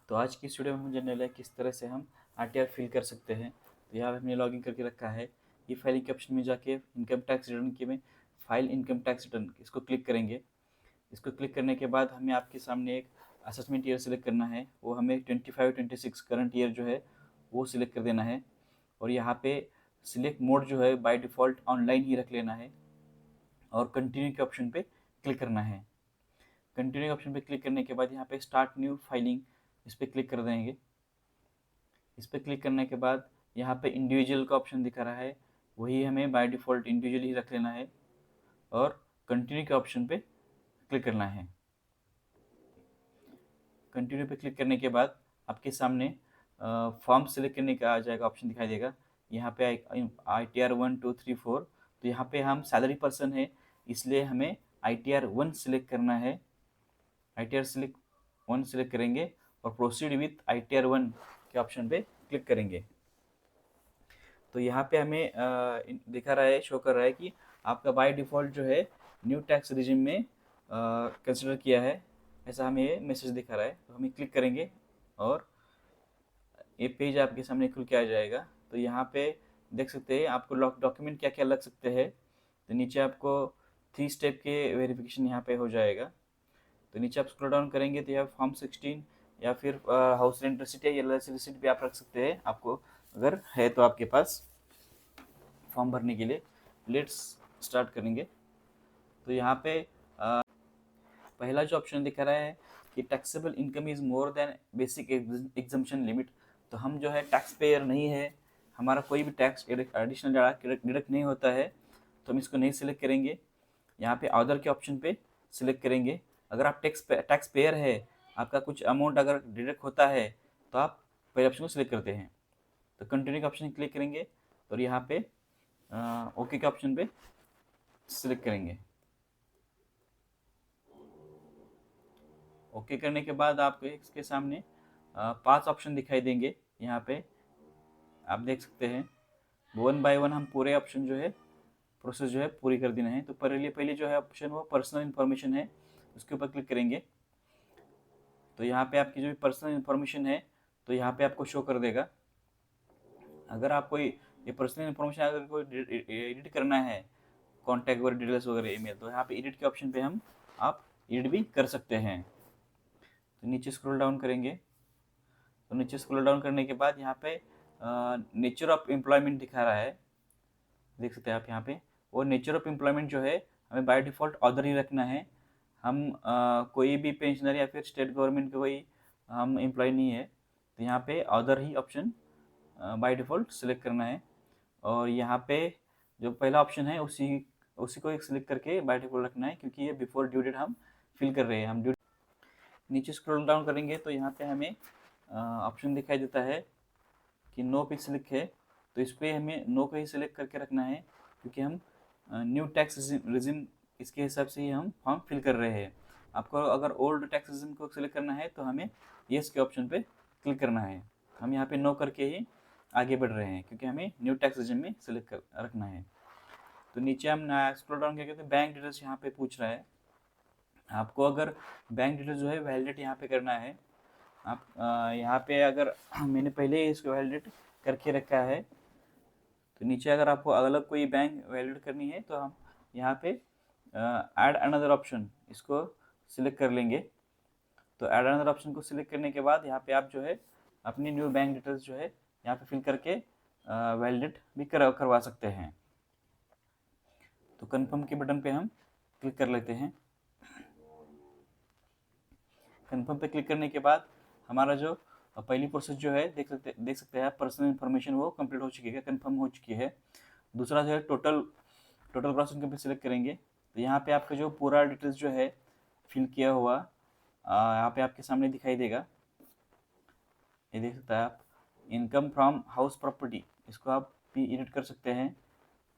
तो आज की इस वीडियो में हम जानने वाले हैं किस तरह से हम आरटीआर फिल कर सकते हैं। तो यहाँ पे हमने लॉगिन करके रखा है। ये फाइलिंग के ऑप्शन में जाके इनकम टैक्स रिटर्न के में फाइल इनकम टैक्स रिटर्न इसको क्लिक करेंगे। इसको क्लिक करने के बाद हमें आपके सामने एक असेसमेंट ईयर सेलेक्ट करना है। वो हमें 25-26 करंट ईयर जो है वो सिलेक्ट कर देना है। और यहाँ पे सिलेक्ट मोड जो है बाय डिफ़ॉल्ट ऑनलाइन ही रख लेना है और कंटिन्यू के ऑप्शन पे क्लिक करना है। कंटिन्यू ऑप्शन पे क्लिक करने के बाद यहाँ पे स्टार्ट न्यू फाइलिंग इस पर क्लिक कर देंगे। इस पर क्लिक करने के बाद यहाँ पे इंडिविजुअल का ऑप्शन दिखा रहा है, वही हमें बाय डिफ़ॉल्ट इंडिविजुअल ही रख लेना है और कंटिन्यू के ऑप्शन पे क्लिक करना है। कंटिन्यू पे क्लिक करने के बाद आपके सामने फॉर्म सेलेक्ट करने का आ जाएगा, ऑप्शन दिखाई देगा। यहाँ पे ITR 1 2 3 4, तो यहाँ पे हम सैलरी पर्सन है इसलिए हमें ITR 1 सेलेक्ट करना है। ITR 1 सेलेक्ट करेंगे और प्रोसीड विथ ITR 1 के ऑप्शन पे क्लिक करेंगे। तो यहाँ पे हमें दिखा रहा है, शो कर रहा है कि आपका बाय डिफ़ॉल्ट जो है न्यू टैक्स रिजिम में कंसिडर किया है, ऐसा हमें ये मैसेज दिखा रहा है। तो हमें क्लिक करेंगे और ये पेज आपके सामने खुल के आ जाएगा। तो यहाँ पे देख सकते हैं आपको डॉक्यूमेंट क्या क्या लग सकते हैं। तो नीचे आपको 3 स्टेप के वेरिफिकेशन यहाँ पे हो जाएगा। तो नीचे आप स्क्रॉल डाउन करेंगे तो यहाँ फॉर्म 16 या फिर हाउस रेंट रिसिट या एलआईसी रिसिट भी आप रख सकते हैं, आपको अगर है तो आपके पास फॉर्म भरने के लिए। लेट्स स्टार्ट करेंगे। तो यहाँ पे पहला जो ऑप्शन दिखा रहा है कि taxable income is more than basic exemption limit. तो हम जो है टैक्स पेयर नहीं है, हमारा कोई भी टैक्स एडिशनल डिडक्ट नहीं होता है, तो हम इसको नहीं सिलेक्ट करेंगे। यहाँ पे अदर के ऑप्शन पे सिलेक्ट करेंगे। अगर आप टैक्स पेयर है, आपका कुछ अमाउंट अगर डिडक्ट होता है तो आप पहले ऑप्शन को सिलेक्ट करते हैं। तो कंटिन्यू का ऑप्शन क्लिक करेंगे और यहाँ पे ओके के ऑप्शन पे सिलेक्ट करेंगे। ओके करने के बाद आपको इसके सामने 5 ऑप्शन दिखाई देंगे। यहाँ पे आप देख सकते हैं वन बाय वन हम पूरे ऑप्शन जो है प्रोसेस जो है पूरी कर देना है। तो पहले जो है ऑप्शन वो पर्सनल इन्फॉर्मेशन है, उसके ऊपर क्लिक करेंगे। तो यहाँ पे आपकी जो भी पर्सनल इन्फॉर्मेशन है तो यहाँ पे आपको शो कर देगा। अगर आप कोई ये पर्सनल इन्फॉर्मेशन अगर कोई एडिट करना है, कॉन्टैक्ट वगैरह डिटेल्स वगैरह ईमेल, तो यहाँ पे एडिट के ऑप्शन पे आप एडिट भी कर सकते हैं। तो नीचे स्क्रॉल डाउन करेंगे। तो नीचे स्क्रॉल डाउन करने के बाद यहाँ पे नेचर ऑफ एम्प्लॉयमेंट दिखा रहा है, देख सकते हैं आप यहाँ पे। और नेचर ऑफ एम्प्लॉयमेंट जो है हमें बाय डिफ़ॉल्ट अदर ही रखना है। हम कोई भी पेंशनर या फिर स्टेट गवर्नमेंट का कोई हम एम्प्लॉय नहीं है, तो यहाँ पे other he option by default select करना है। और यहाँ पे जो पहला ऑप्शन है उसी उसी को एक सिलेक्ट करके बाय डिफ़ॉल्ट रखना है, क्योंकि ये बिफोर ड्यू डेट हम फिल कर रहे हैं। हम ड्यू नीचे स्क्रॉल डाउन करेंगे तो यहाँ पे हमें ऑप्शन दिखाई देता है कि नो पे सिलेक्ट है, तो इस पर हमें नो का ही सिलेक्ट करके रखना है, क्योंकि हम न्यू टैक्स रिजिम इसके हिसाब से ही हम फॉर्म फिल कर रहे हैं। आपको अगर ओल्ड टैक्स रिजिम को सिलेक्ट करना है तो हमें येस के ऑप्शन पे क्लिक करना है। हम यहाँ पे नो करके ही आगे बढ़ रहे हैं, क्योंकि हमें न्यू टैक्स रिजिम में सिलेक्ट कर रखना है। तो नीचे हम स्क्रॉल डाउन करके तो बैंक डिटेल्स यहाँ पे पूछ रहा है। आपको अगर बैंक डिटेल्स जो है वैलिडेट यहाँ पे करना है। आप यहाँ पे अगर मैंने पहले ही इसको वैलिडेट करके रखा है, तो नीचे अगर आपको अलग कोई बैंक वैलिडेट करनी है तो हम यहाँ पे ऐड अनदर ऑप्शन इसको सिलेक्ट कर लेंगे। तो ऐड अनदर ऑप्शन को सिलेक्ट करने के बाद यहाँ पे आप जो है अपनी न्यू बैंक डिटेल्स जो है यहाँ पे फिल करके वैलिडेट भी करवा सकते हैं। तो कन्फर्म के बटन पे हम क्लिक कर लेते हैं। कन्फर्म पे क्लिक करने के बाद हमारा जो पहली प्रोसेस जो है देख सकते हैं पर्सनल इन्फॉर्मेशन वो कंप्लीट हो चुकी है, कंफर्म हो चुकी है। दूसरा जो है टोटल ग्रॉस इनकम पे सिलेक्ट करेंगे। तो यहाँ पे आपका जो पूरा डिटेल्स जो है फिल किया हुआ यहाँ पे आपके सामने दिखाई देगा। ये देख सकते हैं आप इनकम फ्रॉम हाउस प्रॉपर्टी, इसको आप भी एडिट कर सकते हैं।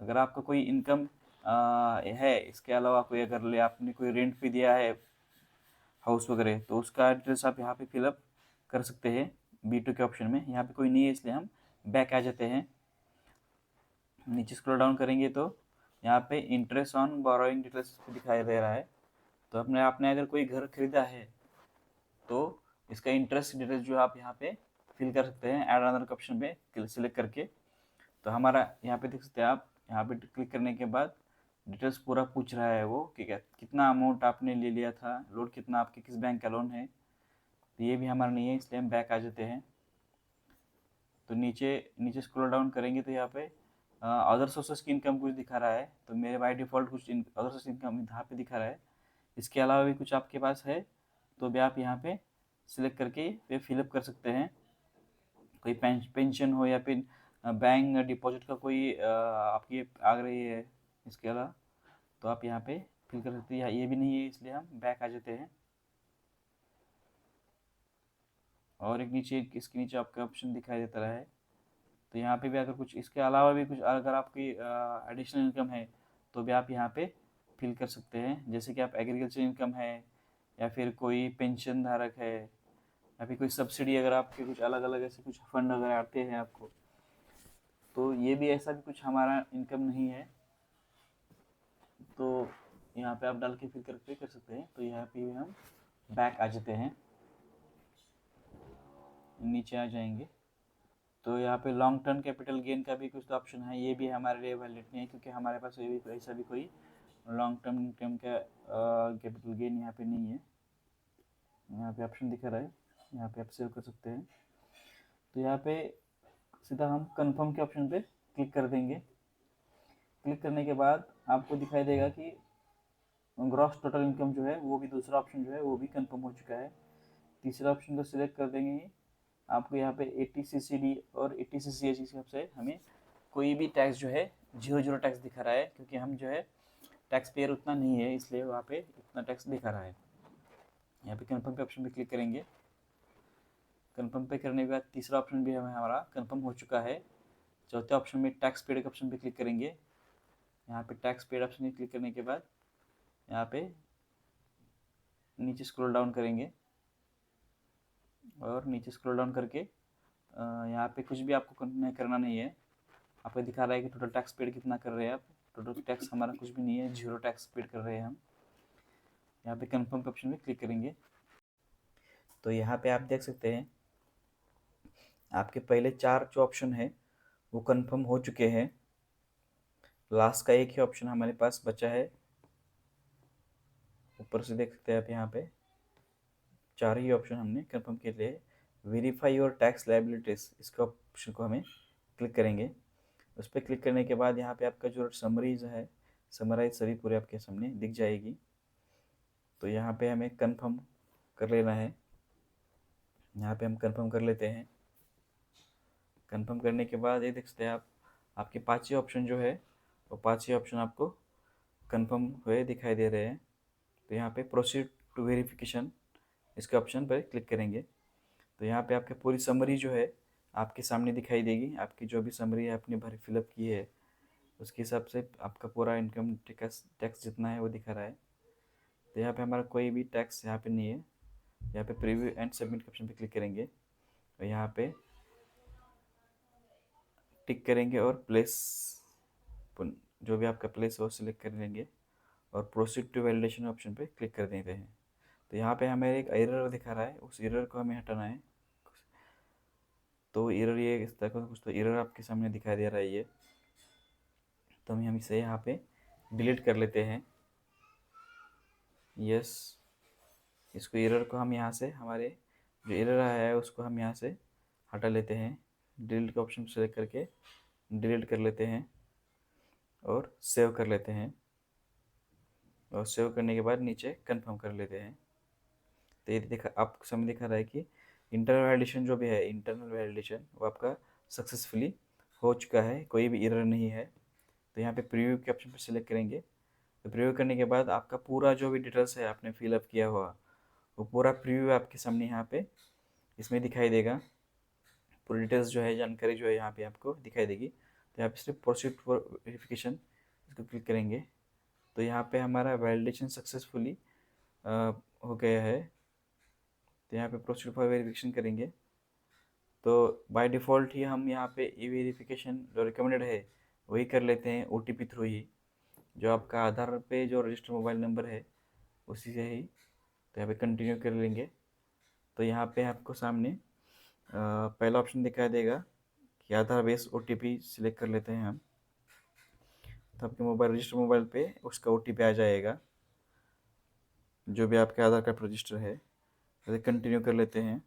अगर आपका कोई इनकम है, इसके अलावा कोई अगर ले आपने कोई रेंट पे दिया है हाउस वगैरह, तो उसका डिटेल्स आप यहाँ पे फिलअप कर सकते हैं B2 के ऑप्शन में। यहाँ पे कोई नहीं है इसलिए हम बैक आ जाते हैं। नीचे स्क्रॉल डाउन करेंगे तो यहाँ पे इंटरेस्ट ऑन बोरोइंग डिटेल्स दिखाई दे रहा है। तो आपने अगर कोई घर खरीदा है तो इसका इंटरेस्ट डिटेल्स जो आप यहाँ पे फिल कर सकते हैं ऐड अनदर के ऑप्शन पे सिलेक्ट करके। तो हमारा यहाँ पे देख सकते हैं आप, यहाँ पे क्लिक करने के बाद डिटेल्स पूरा पूछ रहा है वो कि कितना अमाउंट आपने ले लिया था, लोन कितना आपके किस बैंक का लोन है। तो ये भी हमारा नहीं है, इसलिए हम बैक आ जाते हैं। तो नीचे नीचे स्क्रॉल डाउन करेंगे तो यहाँ पे अदर सोर्सेस की इनकम कुछ दिखा रहा है। तो मेरे बाय डिफ़ॉल्ट कुछ अदर सोर्स इनकम यहाँ पे दिखा रहा है। इसके अलावा भी कुछ आपके पास है तो भी आप यहाँ पे सिलेक्ट करके पे फिलअप कर सकते हैं। कोई पेंशन हो या फिर बैंक डिपॉजिट का कोई आपकी आ रही है इसके अलावा, तो आप यहाँ पे फिल कर सकते हैं। ये भी नहीं है, इसलिए हम बैक आ जाते हैं। और एक नीचे इसके नीचे आपका ऑप्शन दिखाई देता है। तो यहाँ पे भी अगर कुछ इसके अलावा भी कुछ अगर आपकी एडिशनल इनकम है तो भी आप यहाँ पे फिल कर सकते हैं। जैसे कि आप एग्रीकल्चर इनकम है या फिर कोई पेंशन धारक है या फिर कोई सब्सिडी, अगर आपके कुछ अलग अलग ऐसे कुछ फंड अगर आते हैं आपको, तो ये भी ऐसा भी कुछ हमारा इनकम नहीं है। तो यहाँ पे आप डाल के फिल करके कर सकते हैं। तो यहाँ पे भी हम बैक आ जाते हैं, नीचे आ जाएंगे। तो यहाँ पे लॉन्ग टर्म कैपिटल गेन का भी कुछ तो ऑप्शन है, ये भी हमारे लिए वैलिड नहीं है क्योंकि हमारे पास ये भी ऐसा भी कोई लॉन्ग टर्म इनकम का कैपिटल गेन यहाँ पे नहीं है। यहाँ पे ऑप्शन दिखा रहा है, यहाँ पे आप सेव कर सकते हैं। तो यहाँ पे सीधा हम कंफर्म के ऑप्शन पे क्लिक कर देंगे। क्लिक करने के बाद आपको दिखाई देगा कि ग्रॉस टोटल इनकम जो है वो भी दूसरा ऑप्शन जो है वो भी कंफर्म हो चुका है। तीसरा ऑप्शन को सिलेक्ट कर देंगे। आपको यहाँ पे 80 और 80 के हिसाब से हमें कोई भी टैक्स जो है 0 टैक्स दिखा रहा है, क्योंकि हम जो है टैक्स पेयर उतना नहीं है, इसलिए वहाँ पे इतना टैक्स दिखा रहा है। यहाँ पे कंफर्म पे ऑप्शन पे क्लिक करेंगे। कंफर्म पे करने के बाद तीसरा ऑप्शन भी हमारा कंफर्म हो चुका है। चौथे ऑप्शन में टैक्स पेड के ऑप्शन पे क्लिक करेंगे। यहाँ पे टैक्स पेड ऑप्शन पे क्लिक करने के बाद यहाँ पे नीचे स्क्रॉल डाउन करेंगे और नीचे स्क्रॉल डाउन करके यहाँ पे कुछ भी आपको करना नहीं है। आपको दिखा रहा है कि टोटल टैक्स पेड कितना कर रहे हैं आप। टोटल टैक्स हमारा कुछ भी नहीं है, 0 टैक्स पेड कर रहे हैं हम। यहाँ पे कंफर्म के ऑप्शन पे क्लिक करेंगे। तो यहाँ पे आप देख सकते हैं आपके पहले 4 जो ऑप्शन है वो कंफर्म हो चुके हैं। लास्ट का एक ही ऑप्शन हमारे पास बचा है। ऊपर से देख सकते हैं आप, यहाँ पे 4 ही ऑप्शन हमने कंफर्म किए थे। वेरीफाई योर टैक्स लायबिलिटीज, इसका ऑप्शन को हमें क्लिक करेंगे। उस पर क्लिक करने के बाद यहाँ पे आपका जो समरीज है, समराइज सभी पूरे आपके सामने दिख जाएगी। तो यहाँ पे हमें कंफर्म कर लेना है। यहाँ पे हम कंफर्म कर लेते हैं। कंफर्म करने के बाद ये देख सकते हैं आप, आपके 5 ही ऑप्शन जो है वो 5 ही ऑप्शन आपको कंफर्म हुए दिखाई दे रहे हैं। तो यहाँ पे प्रोसीड टू वेरिफिकेशन, इसके ऑप्शन पर क्लिक करेंगे। तो यहाँ पे आपकी पूरी समरी जो है आपके सामने दिखाई देगी। आपकी जो भी समरी है आपने भरी फिलअप की है उसके हिसाब से आपका पूरा इनकम टैक्स जितना है वो दिखा रहा है। तो यहाँ पे हमारा कोई भी टैक्स यहाँ पे नहीं है। यहाँ पे प्रीव्यू एंड सबमिट के ऑप्शन पे क्लिक करेंगे और यहाँ पे टिक करेंगे और प्लेस, जो भी आपका प्लेस है वो सिलेक्ट कर लेंगे और प्रोसीड टू वैलिडेशन ऑप्शन पे क्लिक कर देते हैं। तो यहाँ पे हमें एक एरर दिखा रहा है, उस एरर को हमें हटाना है। तो एरर ये इस तरह का कुछ तो एरर आपके सामने दिखाई दे रहा है ये, तो हम इसे यहाँ पे डिलीट कर लेते हैं। यस, इसको एरर को हम यहाँ से, हमारे जो एरर आया है उसको हम यहाँ से हटा लेते हैं। डिलीट का ऑप्शन सेलेक्ट करके डिलीट कर लेते हैं और सेव कर लेते हैं। और सेव करने के बाद नीचे कंफर्म कर लेते हैं। तो ये देखा आपको सामने दिखा रहा है कि इंटरनल वैलिडेशन जो भी है, इंटरनल वैलिडेशन वो आपका सक्सेसफुली हो चुका है, कोई भी एरर नहीं है। तो यहाँ पे प्रीव्यू के ऑप्शन पर सिलेक्ट करेंगे। तो प्रीव्यू करने के बाद आपका पूरा जो भी डिटेल्स है आपने फिलअप किया हुआ वो पूरा प्रीव्यू आपके सामने यहाँ पे इसमें दिखाई देगा। पूरी डिटेल्स जो है, जानकारी जो है यहाँ पे आपको दिखाई देगी। तो यहाँ पे सिर्फ प्रोसीड फॉर वेरिफिकेशन इसको क्लिक करेंगे। तो यहाँ पे हमारा वैलिडेशन सक्सेसफुली हो गया है। तो यहाँ पे प्रोसीड फॉर वेरिफिकेशन करेंगे। तो बाय डिफ़ॉल्ट ही हम यहाँ पे ई वेरिफिकेशन जो रिकमेंडेड है वही कर लेते हैं, OTP थ्रू ही, जो आपका आधार पे जो रजिस्टर्ड मोबाइल नंबर है उसी से ही। तो यहाँ पे कंटिन्यू कर लेंगे। तो यहाँ पे आपको सामने पहला ऑप्शन दिखाई देगा कि आधार बेस OTP सिलेक्ट कर लेते हैं हम। तो आपके रजिस्टर मोबाइल पे उसका OTP आ जाएगा, जो भी आपके आधार कार्ड पर रजिस्टर है। तो कंटिन्यू कर लेते हैं।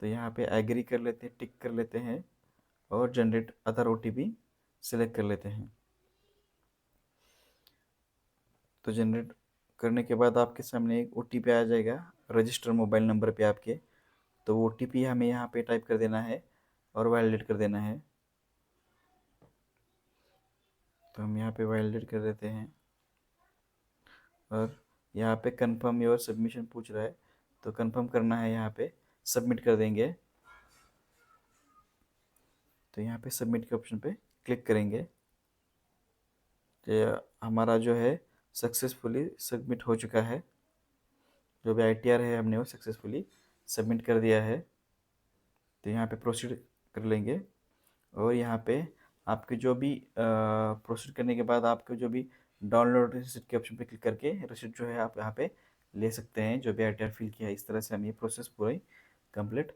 तो यहाँ पे एग्री कर लेते हैं, टिक कर लेते हैं और जनरेट आधार OTP सिलेक्ट कर लेते हैं। तो जनरेट करने के बाद आपके सामने एक OTP आ जाएगा रजिस्टर मोबाइल नंबर पे आपके। तो वो OTP हमें यहाँ पे टाइप कर देना है और वैलिडेट कर देना है। तो हम यहाँ पे वैलिडेट कर देते हैं और यहाँ पे कंफर्म योर सबमिशन पूछ रहा है, तो कंफर्म करना है, यहाँ पे सबमिट कर देंगे। तो यहाँ पे सबमिट के ऑप्शन पे क्लिक करेंगे। तो हमारा जो है सक्सेसफुली सबमिट हो चुका है। जो भी ITR है हमने वो सक्सेसफुली सबमिट कर दिया है। तो यहाँ पे प्रोसीड कर लेंगे और यहाँ पे आपके जो भी प्रोसीड करने के बाद आपको जो भी डाउनलोड रिसिप्ट के ऑप्शन पे क्लिक करके रिसिप्ट जो है आप यहाँ पे ले सकते हैं, जो भी ITR फिल किया है। इस तरह से हम ये प्रोसेस पूरी कंप्लीट